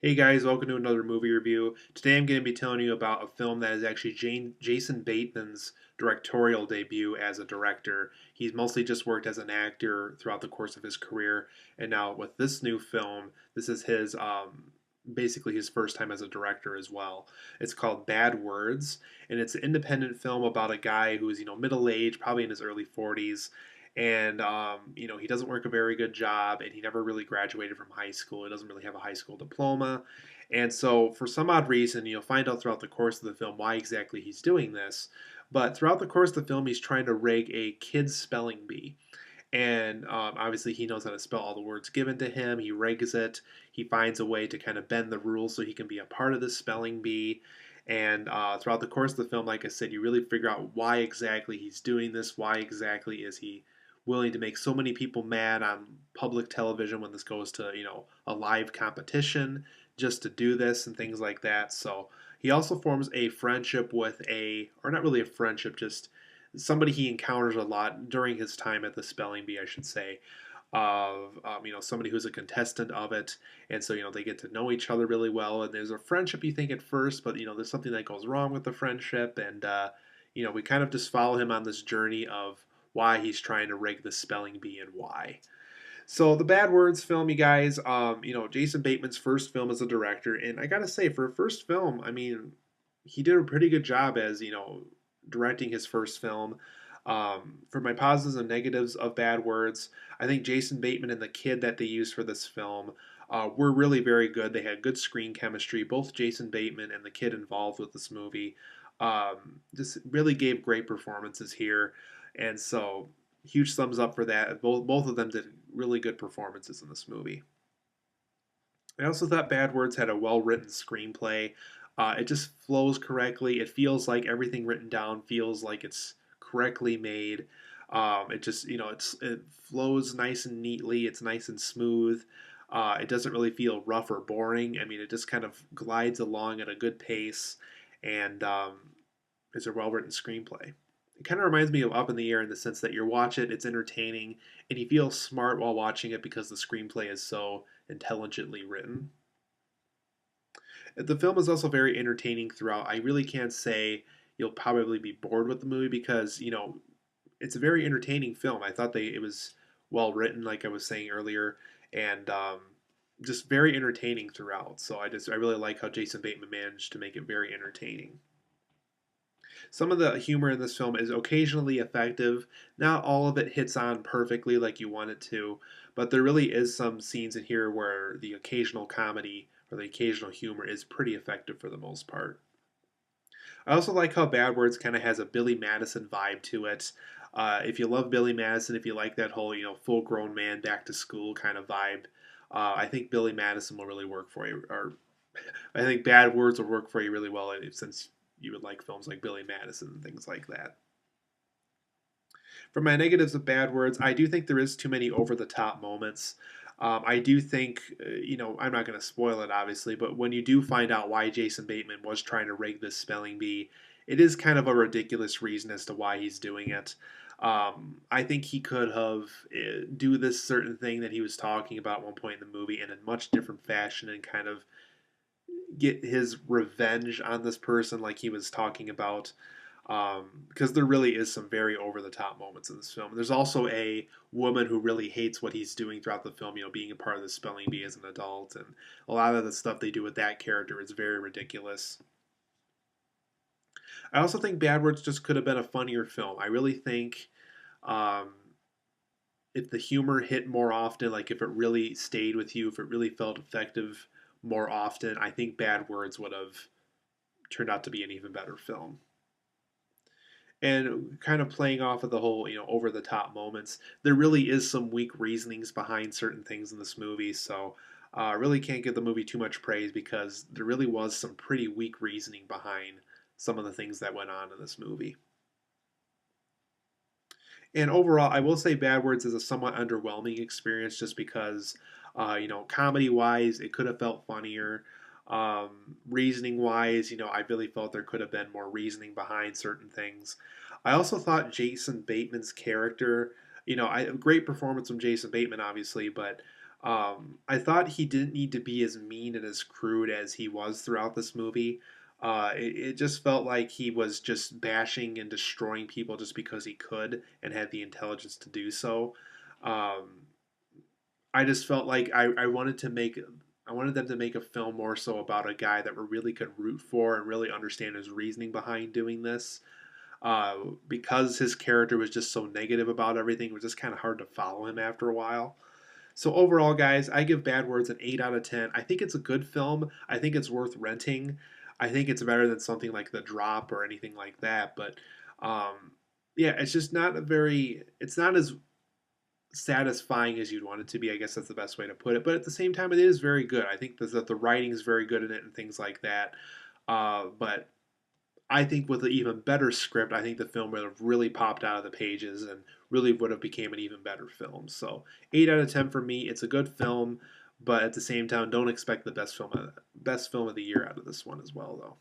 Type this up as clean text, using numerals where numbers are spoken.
Hey guys, welcome to another movie review. Today I'm going to be telling you about a film that is actually Jason Bateman's directorial debut as a director. He's mostly just worked as an actor throughout the course of his career, and now with this new film, this is his basically his first time as a director as well. It's called Bad Words, and it's an independent film about a guy who's middle aged, probably in his early 40s, and he doesn't work a very good job, and he never really graduated from high school. He doesn't really have a high school diploma, and so for some odd reason, you'll find out throughout the course of the film why exactly he's doing this. But throughout the course of the film, he's trying to rig a kid's spelling bee. And obviously, he knows how to spell all the words given to him. He rigs it. He finds a way to kind of bend the rules so he can be a part of the spelling bee. And throughout the course of the film, like I said, you really figure out why exactly he's doing this. Why exactly is he willing to make so many people mad on public television when this goes to a live competition just to do this and things like that. So he also forms a friendship with or not really a friendship, just somebody he encounters a lot during his time at the spelling bee, I should say, of somebody who's a contestant of it, and so they get to know each other really well, and there's a friendship you think at first, but there's something that goes wrong with the friendship, and we kind of just follow him on this journey of why he's trying to rig the spelling bee and why. So the Bad Words film, you guys, Jason Bateman's first film as a director, and I gotta say, for a first film, I mean, he did a pretty good job as directing his first film. For my positives and negatives of Bad Words, I think Jason Bateman and the kid that they used for this film were really very good. They had good screen chemistry. Both Jason Bateman and the kid involved with this movie just really gave great performances here, and so huge thumbs up for that. Both of them did really good performances in this movie. I also thought Bad Words had a well written screenplay. It just flows correctly. It feels like everything written down feels like it's correctly made. It just it flows nice and neatly. It's nice and smooth. It doesn't really feel rough or boring. I mean, it just kind of glides along at a good pace, and is a well written screenplay. It kind of reminds me of Up in the Air in the sense that you watch it, it's entertaining, and you feel smart while watching it because the screenplay is so intelligently written. The film is also very entertaining throughout. I really can't say you'll probably be bored with the movie because, it's a very entertaining film. I thought it was well written, like I was saying earlier, and just very entertaining throughout. So I really like how Jason Bateman managed to make it very entertaining. Some of the humor in this film is occasionally effective. Not all of it hits on perfectly like you want it to, but there really is some scenes in here where the occasional comedy or the occasional humor is pretty effective for the most part. I also like how Bad Words kind of has a Billy Madison vibe to it. If you love Billy Madison, if you like that whole full grown man back to school kind of vibe, I think Billy Madison will really work for you. Or I think Bad Words will work for you really well since you would like films like Billy Madison and things like that. For my negatives of Bad Words, I do think there is too many over the top moments. I do think, I'm not going to spoil it obviously, but when you do find out why Jason Bateman was trying to rig this spelling bee, it is kind of a ridiculous reason as to why he's doing it. I think he could have do this certain thing that he was talking about at one point in the movie in a much different fashion and kind of get his revenge on this person like he was talking about, because there really is some very over the top moments in this film. There's also a woman who really hates what he's doing throughout the film, being a part of the spelling bee as an adult, and a lot of the stuff they do with that character is very ridiculous. I also think Bad Words just could have been a funnier film. I really think um, if the humor hit more often, like if it really stayed with you, if it really felt effective more often, I think Bad Words would have turned out to be an even better film. And kind of playing off of the whole, over the top moments, there really is some weak reasonings behind certain things in this movie. So I really can't give the movie too much praise because there really was some pretty weak reasoning behind some of the things that went on in this movie. And overall, I will say Bad Words is a somewhat underwhelming experience just because, comedy wise, it could have felt funnier. Reasoning wise, I really felt there could have been more reasoning behind certain things. I also thought Jason Bateman's character, great performance from Jason Bateman, obviously, but I thought he didn't need to be as mean and as crude as he was throughout this movie. It just felt like he was just bashing and destroying people just because he could and had the intelligence to do so. Um, I just felt like I wanted to make I wanted them to make a film more so about a guy that we really could root for and really understand his reasoning behind doing this. Because his character was just so negative about everything, it was just kind of hard to follow him after a while. So overall, guys, I give Bad Words an 8 out of 10. I think it's a good film. I think it's worth renting. I think it's better than something like The Drop or anything like that. But yeah, it's just not a very. It's not as satisfying as you'd want it to be. I guess that's the best way to put it. But at the same time, it is very good. I think that the writing is very good in it and things like that. But I think with an even better script, I think the film would have really popped out of the pages and really would have became an even better film. So 8 out of 10 for me. It's a good film, but at the same time, don't expect the best film of the year out of this one as well, though.